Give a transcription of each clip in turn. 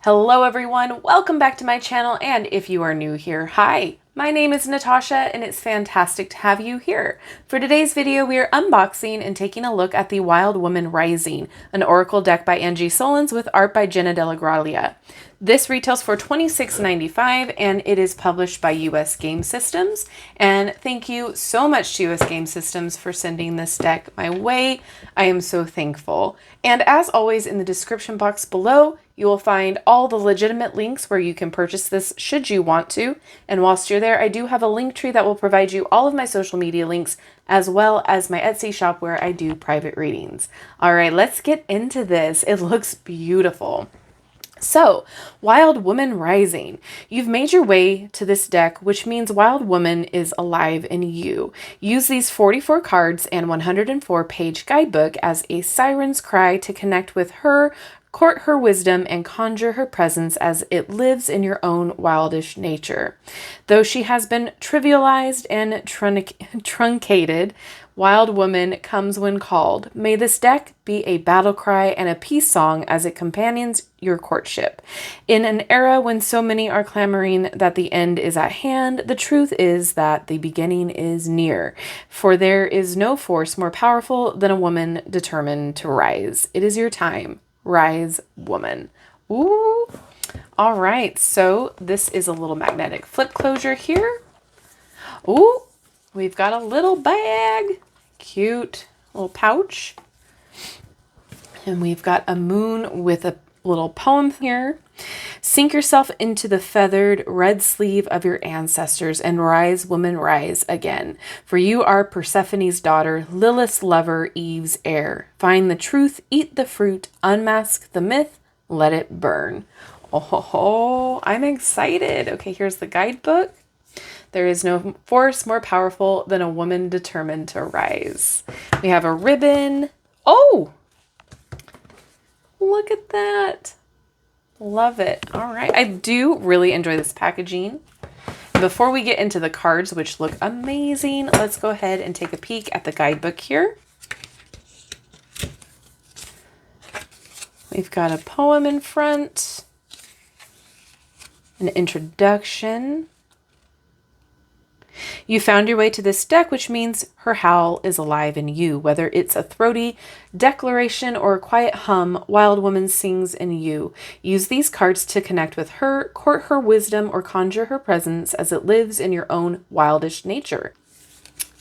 Hello everyone, welcome back to my channel, and if you are new here, hi! My name is Natasha and it's fantastic to have you here. For today's video, we are unboxing and taking a look at the Wild Woman Rising, an Oracle deck by Angi Sullins with art by Jena DellaGrottaglia. This retails for $26.95 and it is published by US Game Systems. And thank you so much to US Game Systems for sending this deck my way. I am so thankful. And as always, in the description box below, you will find all the legitimate links where you can purchase this should you want to. And whilst you're there, I do have a link tree that will provide you all of my social media links as well as my Etsy shop where I do private readings. All right, let's get into this. It looks beautiful. So, Wild Woman Rising. You've made your way to this deck, which means Wild Woman is alive in you. Use these 44 cards and 104-page guidebook as a siren's cry to connect with her, court her wisdom, and conjure her presence as it lives in your own wildish nature. Though she has been trivialized and truncated, Wild Woman comes when called. May this deck be a battle cry and a peace song as it companions your courtship. In an era when so many are clamoring that the end is at hand, the truth is that the beginning is near. For there is no force more powerful than a woman determined to rise. It is your time. Rise, woman. Ooh. All right, so this is a little magnetic flip closure here. Ooh, we've got a little bag. Cute little pouch. And we've got a moon with a little poem here. Sink yourself into the feathered red sleeve of your ancestors and rise, woman, rise again. For you are Persephone's daughter, Lilith's lover, Eve's heir. Find the truth, eat the fruit, unmask the myth, let it burn. Oh, I'm excited. Okay, here's the guidebook. There is no force more powerful than a woman determined to rise. We have a ribbon. Oh, look at that. Love it. All right. I do really enjoy this packaging. Before we get into the cards, which look amazing, let's go ahead and take a peek at the guidebook here. We've got a poem in front, an introduction. You found your way to this deck, which means her howl is alive in you. Whether it's a throaty declaration or a quiet hum, Wild Woman sings in you. Use these cards to connect with her, court her wisdom, or conjure her presence as it lives in your own wildish nature.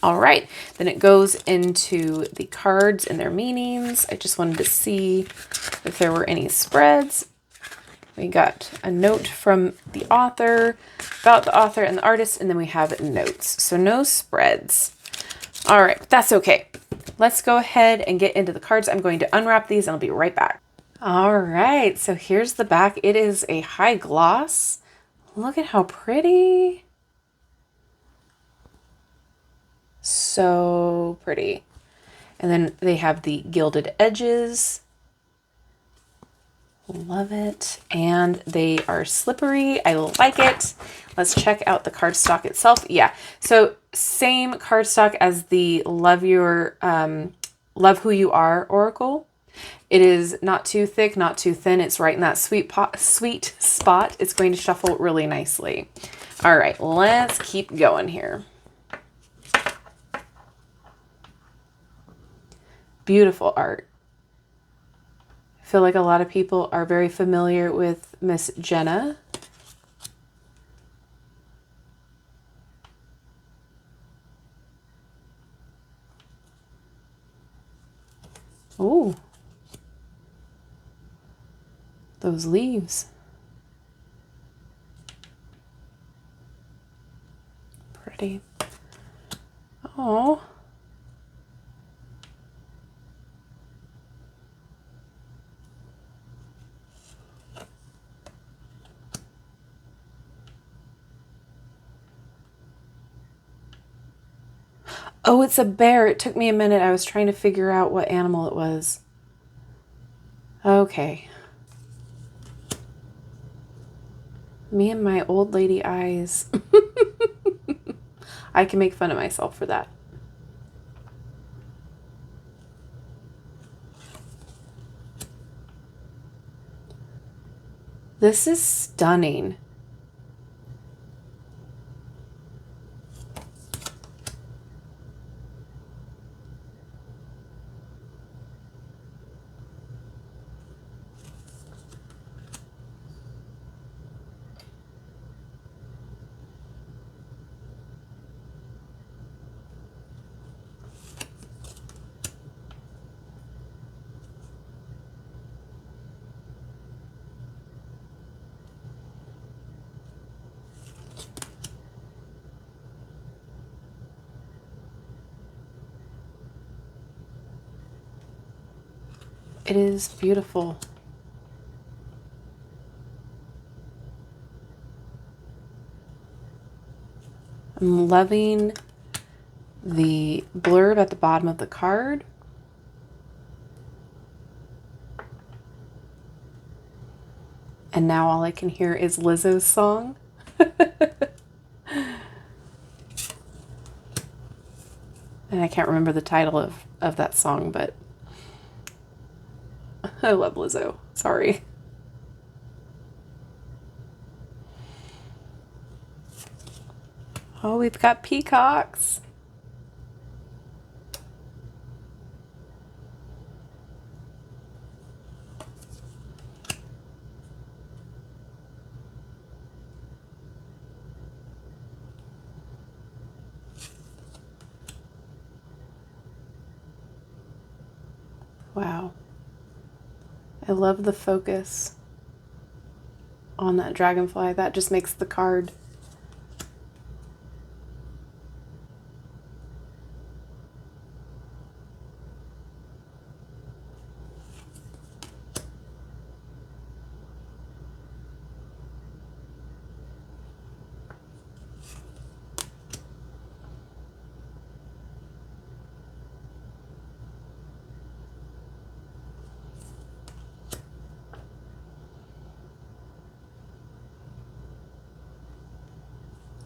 All right, then it goes into the cards and their meanings. I just wanted to see if there were any spreads. We got a note from the author, about the author and the artist, and then we have notes. So no spreads. All right, that's okay. Let's go ahead and get into the cards. I'm going to unwrap these and I'll be right back. All right, so here's the back. It is a high gloss. Look at how pretty. So pretty. And then they have the gilded edges. Love it. And they are slippery. I like it. Let's check out the cardstock itself. Yeah. So same cardstock as the Love Who You Are Oracle. It is not too thick, not too thin. It's right in that sweet spot. It's going to shuffle really nicely. All right, let's keep going here. Beautiful art. I feel like a lot of people are very familiar with Miss Jena. Ooh. Those leaves. Pretty. Oh. Oh, it's a bear. It took me a minute. I was trying to figure out what animal it was. Okay. Me and my old lady eyes. I can make fun of myself for that. This is stunning. It is beautiful. I'm loving the blurb at the bottom of the card. And now all I can hear is Lizzo's song. And I can't remember the title of that song, but I love Lizzo. Sorry. Oh, we've got peacocks. Wow. I love the focus on that dragonfly. That just makes the card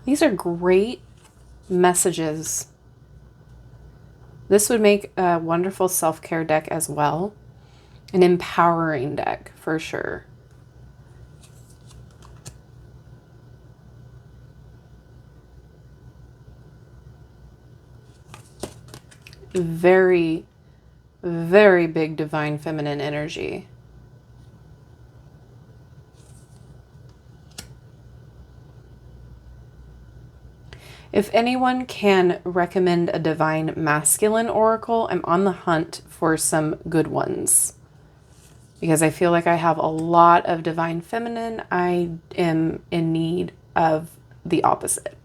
These are great messages. This would make a wonderful self-care deck as well. An empowering deck for sure. Very, very big divine feminine energy. If anyone can recommend a divine masculine oracle, I'm on the hunt for some good ones. Because I feel like I have a lot of divine feminine. I am in need of the opposite.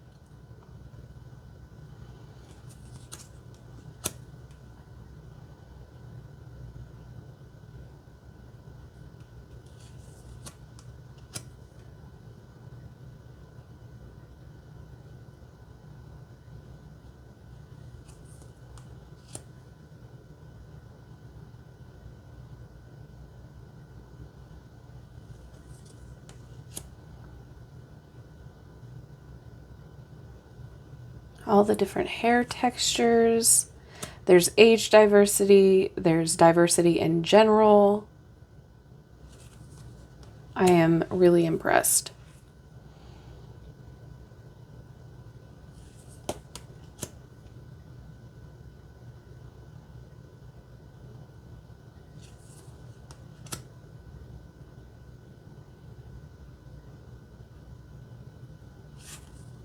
All the different hair textures. There's age diversity. There's diversity in general. I am really impressed.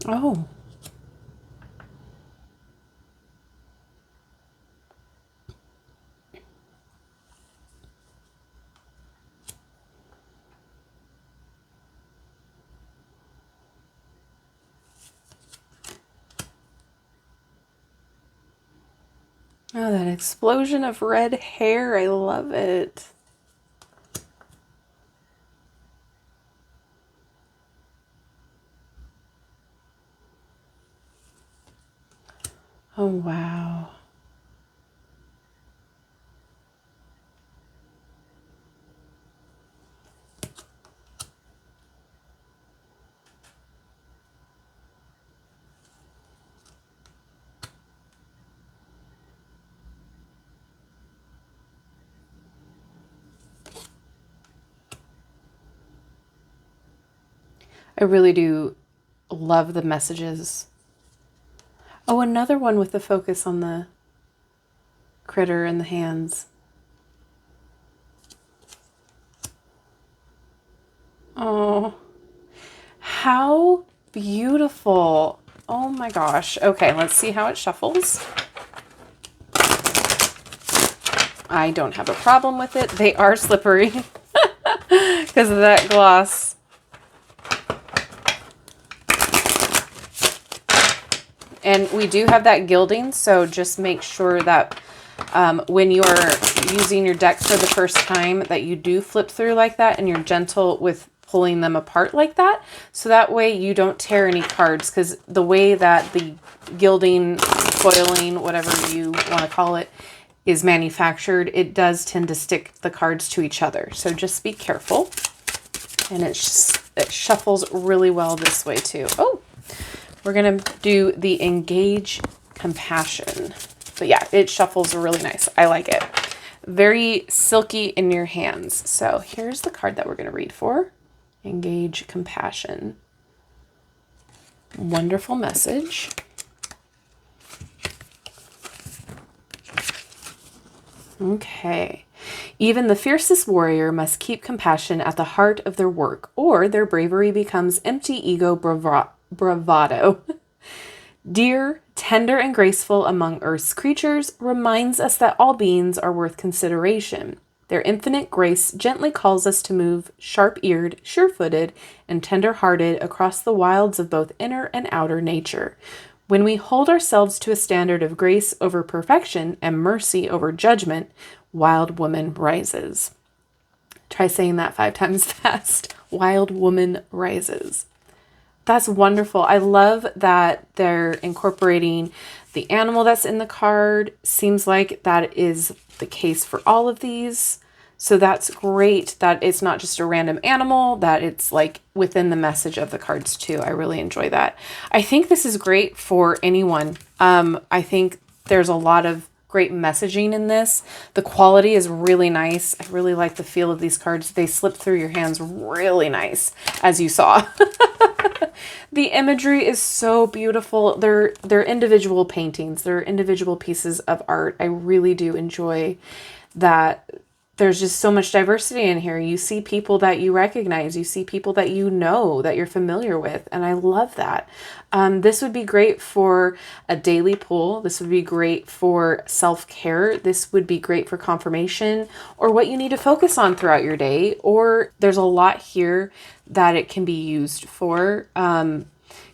Oh. Oh, that explosion of red hair. I love it. Oh, wow. I really do love the messages. Oh, another one with the focus on the critter and the hands. Oh, how beautiful. Oh my gosh. Okay, let's see how it shuffles. I don't have a problem with it. They are slippery because of that gloss. And we do have that gilding, so just make sure that when you're using your deck for the first time that you do flip through like that and you're gentle with pulling them apart like that. So that way you don't tear any cards, because the way that the gilding, foiling, whatever you want to call it, is manufactured, it does tend to stick the cards to each other. So just be careful. And it shuffles really well this way too. Oh, we're going to do the Engage Compassion. But yeah, it shuffles really nice. I like it. Very silky in your hands. So here's the card that we're going to read for. Engage Compassion. Wonderful message. Okay. Even the fiercest warrior must keep compassion at the heart of their work, or their bravery becomes empty ego bravado. Dear, tender, and graceful among Earth's creatures, reminds us that all beings are worth consideration. Their infinite grace gently calls us to move sharp-eared, sure-footed, and tender-hearted across the wilds of both inner and outer nature. When we hold ourselves to a standard of grace over perfection and mercy over judgment, Wild Woman rises. Try saying that 5 times fast. Wild Woman rises. That's wonderful. I love that they're incorporating the animal that's in the card. Seems like that is the case for all of these. So that's great that it's not just a random animal, that it's like within the message of the cards too. I really enjoy that. I think this is great for anyone. I think there's a lot of great messaging in this. The quality is really nice. I really like the feel of these cards. They slip through your hands really nice, as you saw. The imagery is so beautiful. They're individual paintings. They're individual pieces of art. I really do enjoy that. There's just so much diversity in here. You see people that you recognize. You see people that you know, that you're familiar with. And I love that. This would be great for a daily pull. This would be great for self-care. This would be great for confirmation or what you need to focus on throughout your day. Or there's a lot here that it can be used for.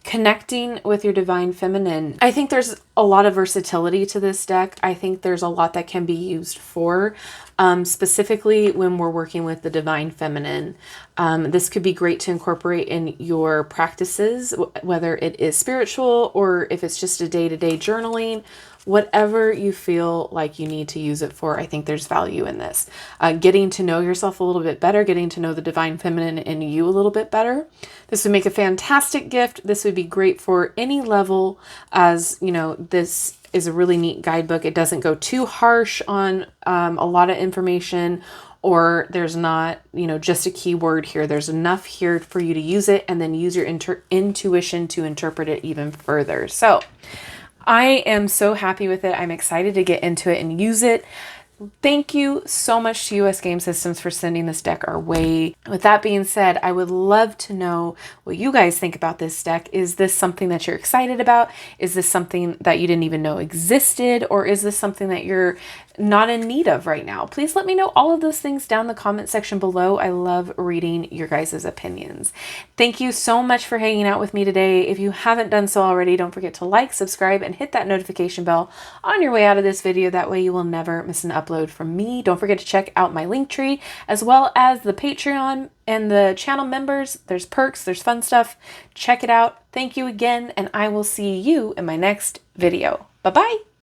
Connecting with your divine feminine. I think there's a lot of versatility to this deck. I think there's a lot that can be used for, specifically when we're working with the divine feminine. This could be great to incorporate in your practices, whether it is spiritual or if it's just a day-to-day journaling. Whatever you feel like you need to use it for, I think there's value in this. Getting to know yourself a little bit better, getting to know the divine feminine in you a little bit better. This would make a fantastic gift. This would be great for any level, as you know, this is a really neat guidebook. It doesn't go too harsh on a lot of information, or there's not, you know, just a keyword here. There's enough here for you to use it and then use your intuition to interpret it even further. So I am so happy with it. I'm excited to get into it and use it. Thank you so much to US Game Systems for sending this deck our way. With that being said, I would love to know what you guys think about this deck. Is this something that you're excited about? Is this something that you didn't even know existed? Or is this something that you're not in need of right now? Please let me know all of those things down in the comment section below. I love reading your guys' opinions. Thank you so much for hanging out with me today. If you haven't done so already, don't forget to like, subscribe, and hit that notification bell on your way out of this video. That way you will never miss an upload from me. Don't forget to check out my Linktree, as well as the Patreon and the channel members. There's perks, there's fun stuff. Check it out. Thank you again, and I will see you in my next video. Bye-bye.